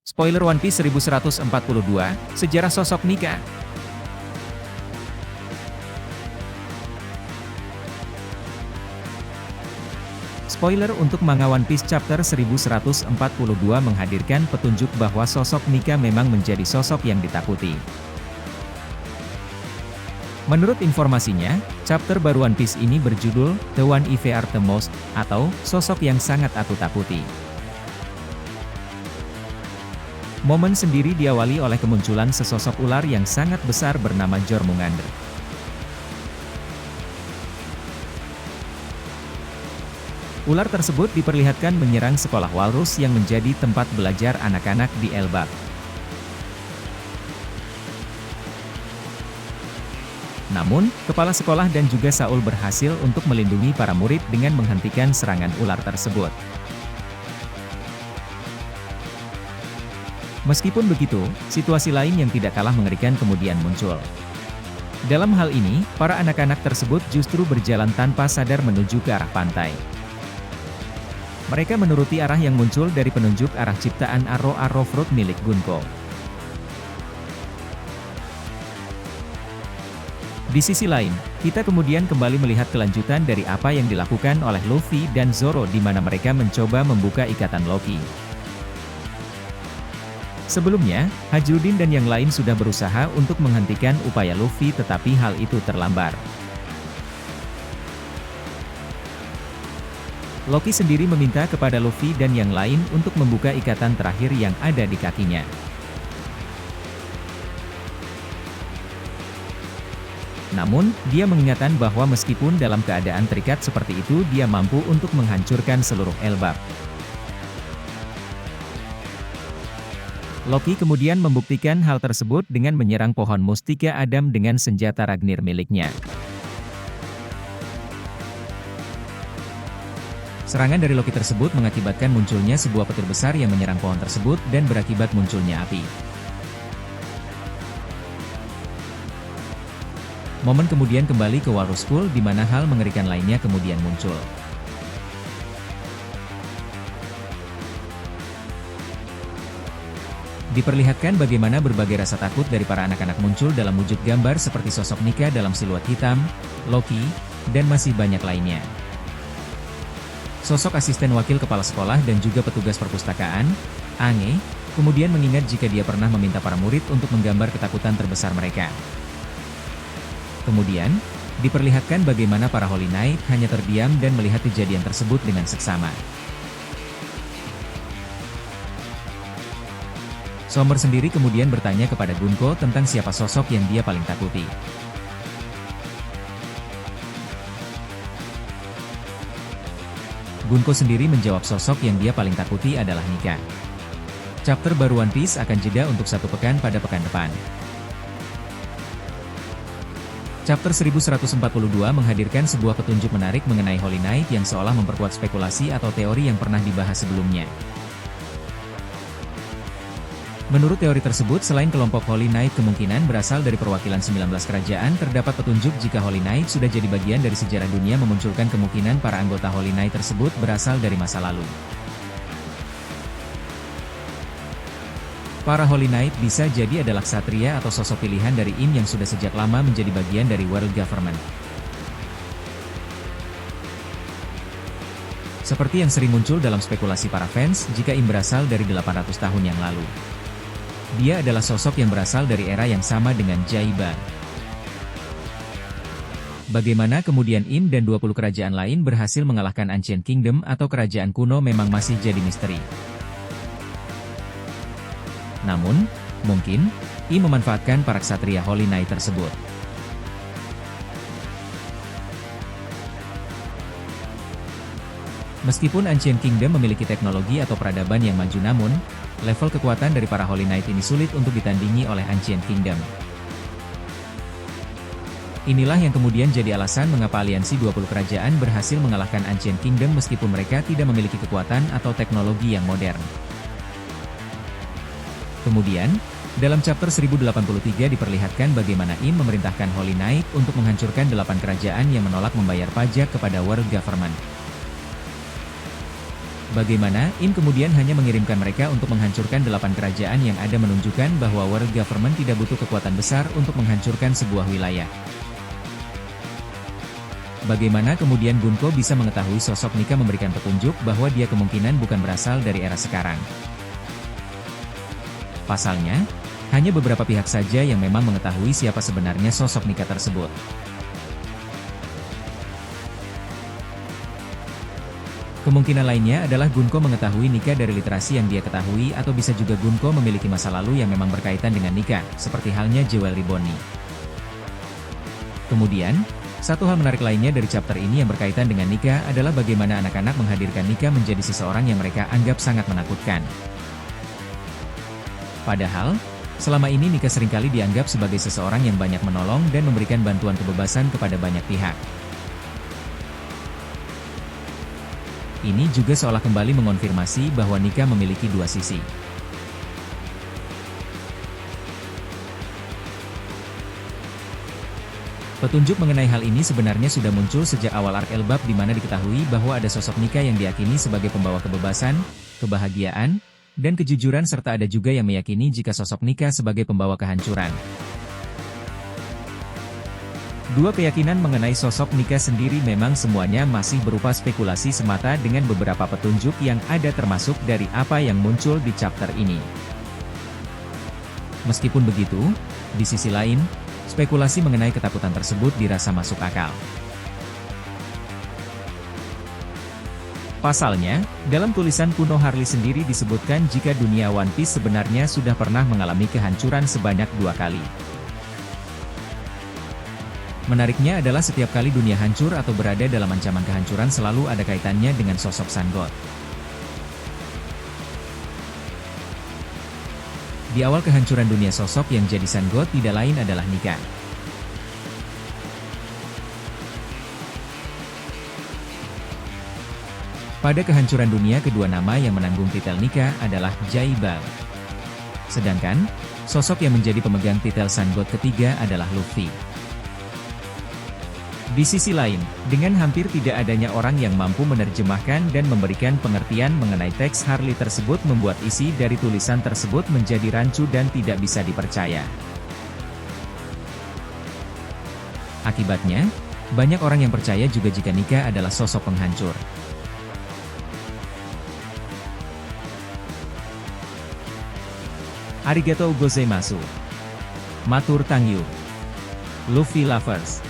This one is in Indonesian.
Spoiler One Piece 1142, Sejarah Sosok Nika. Spoiler untuk manga One Piece Chapter 1142 menghadirkan petunjuk bahwa sosok Nika memang menjadi sosok yang ditakuti. Menurut informasinya, chapter baru One Piece ini berjudul The One I Fear the Most, atau sosok yang sangat aku takuti. Momen sendiri diawali oleh kemunculan sesosok ular yang sangat besar bernama Jormungandr. Ular tersebut diperlihatkan menyerang sekolah Walrus yang menjadi tempat belajar anak-anak di Elbap. Namun, kepala sekolah dan juga Saul berhasil untuk melindungi para murid dengan menghentikan serangan ular tersebut. Meskipun begitu, situasi lain yang tidak kalah mengerikan kemudian muncul. Dalam hal ini, para anak-anak tersebut justru berjalan tanpa sadar menuju ke arah pantai. Mereka menuruti arah yang muncul dari penunjuk arah ciptaan Arrow Fruit milik Gunko. Di sisi lain, kita kemudian kembali melihat kelanjutan dari apa yang dilakukan oleh Luffy dan Zoro di mana mereka mencoba membuka ikatan Loki. Sebelumnya, Hajrudin dan yang lain sudah berusaha untuk menghentikan upaya Luffy tetapi hal itu terlambat. Loki sendiri meminta kepada Luffy dan yang lain untuk membuka ikatan terakhir yang ada di kakinya. Namun, dia mengingatkan bahwa meskipun dalam keadaan terikat seperti itu dia mampu untuk menghancurkan seluruh Elbap. Loki kemudian membuktikan hal tersebut dengan menyerang pohon Mustika Adam dengan senjata Ragnir miliknya. Serangan dari Loki tersebut mengakibatkan munculnya sebuah petir besar yang menyerang pohon tersebut dan berakibat munculnya api. Momen kemudian kembali ke Walrus School di mana hal mengerikan lainnya kemudian muncul. Diperlihatkan bagaimana berbagai rasa takut dari para anak-anak muncul dalam wujud gambar seperti sosok Nika dalam siluet hitam, Loki, dan masih banyak lainnya. Sosok asisten wakil kepala sekolah dan juga petugas perpustakaan, Ange, kemudian mengingat jika dia pernah meminta para murid untuk menggambar ketakutan terbesar mereka. Kemudian, diperlihatkan bagaimana para Holy Knight hanya terdiam dan melihat kejadian tersebut dengan seksama. Somber sendiri kemudian bertanya kepada Gunko tentang siapa sosok yang dia paling takuti. Gunko sendiri menjawab sosok yang dia paling takuti adalah Nika. Chapter baru One Piece akan jeda untuk 1 pekan pada pekan depan. Chapter 1142 menghadirkan sebuah petunjuk menarik mengenai Holy Knight yang seolah memperkuat spekulasi atau teori yang pernah dibahas sebelumnya. Menurut teori tersebut, selain kelompok Holy Knight kemungkinan berasal dari perwakilan 19 kerajaan, terdapat petunjuk jika Holy Knight sudah jadi bagian dari sejarah dunia memunculkan kemungkinan para anggota Holy Knight tersebut berasal dari masa lalu. Para Holy Knight bisa jadi adalah ksatria atau sosok pilihan dari Im yang sudah sejak lama menjadi bagian dari World Government. Seperti yang sering muncul dalam spekulasi para fans, jika Im berasal dari 800 tahun yang lalu. Dia adalah sosok yang berasal dari era yang sama dengan Jaiba. Bagaimana kemudian Im dan 20 kerajaan lain berhasil mengalahkan Ancient Kingdom atau kerajaan kuno memang masih jadi misteri. Namun, mungkin, Im memanfaatkan para ksatria Holy Knight tersebut. Meskipun Ancient Kingdom memiliki teknologi atau peradaban yang maju namun, level kekuatan dari para Holy Knight ini sulit untuk ditandingi oleh Ancient Kingdom. Inilah yang kemudian jadi alasan mengapa aliansi 20 kerajaan berhasil mengalahkan Ancient Kingdom meskipun mereka tidak memiliki kekuatan atau teknologi yang modern. Kemudian, dalam chapter 1083 diperlihatkan bagaimana Im memerintahkan Holy Knight untuk menghancurkan 8 kerajaan yang menolak membayar pajak kepada World Government. Bagaimana In kemudian hanya mengirimkan mereka untuk menghancurkan 8 kerajaan yang ada, menunjukkan bahwa World Government tidak butuh kekuatan besar untuk menghancurkan sebuah wilayah. Bagaimana kemudian Gunko bisa mengetahui sosok Nika memberikan petunjuk bahwa dia kemungkinan bukan berasal dari era sekarang? Pasalnya, hanya beberapa pihak saja yang memang mengetahui siapa sebenarnya sosok Nika tersebut. Kemungkinan lainnya adalah Gunko mengetahui Nika dari literasi yang dia ketahui, atau bisa juga Gunko memiliki masa lalu yang memang berkaitan dengan Nika, seperti halnya Jewelry Bonnie. Kemudian, satu hal menarik lainnya dari chapter ini yang berkaitan dengan Nika adalah bagaimana anak-anak menghadirkan Nika menjadi seseorang yang mereka anggap sangat menakutkan. Padahal, selama ini Nika seringkali dianggap sebagai seseorang yang banyak menolong dan memberikan bantuan kebebasan kepada banyak pihak. Ini juga seolah kembali mengonfirmasi bahwa Nika memiliki dua sisi. Petunjuk mengenai hal ini sebenarnya sudah muncul sejak awal arc Elbap, di mana diketahui bahwa ada sosok Nika yang diyakini sebagai pembawa kebebasan, kebahagiaan, dan kejujuran, serta ada juga yang meyakini jika sosok Nika sebagai pembawa kehancuran. Dua keyakinan mengenai sosok Nika sendiri memang semuanya masih berupa spekulasi semata dengan beberapa petunjuk yang ada termasuk dari apa yang muncul di chapter ini. Meskipun begitu, di sisi lain, spekulasi mengenai ketakutan tersebut dirasa masuk akal. Pasalnya, dalam tulisan kuno Harley sendiri disebutkan jika dunia One Piece sebenarnya sudah pernah mengalami kehancuran sebanyak 2 kali. Menariknya adalah setiap kali dunia hancur atau berada dalam ancaman kehancuran selalu ada kaitannya dengan sosok Sun God. Di awal kehancuran dunia, sosok yang jadi Sun God tidak lain adalah Nika. Pada kehancuran dunia kedua, nama yang menanggung titel Nika adalah Jaibal. Sedangkan, sosok yang menjadi pemegang titel Sun God ketiga adalah Luffy. Di sisi lain, dengan hampir tidak adanya orang yang mampu menerjemahkan dan memberikan pengertian mengenai teks Harley tersebut, membuat isi dari tulisan tersebut menjadi rancu dan tidak bisa dipercaya. Akibatnya, banyak orang yang percaya juga jika Nika adalah sosok penghancur. Arigatou gozaimasu. Matur tangyu. Luffy Lovers.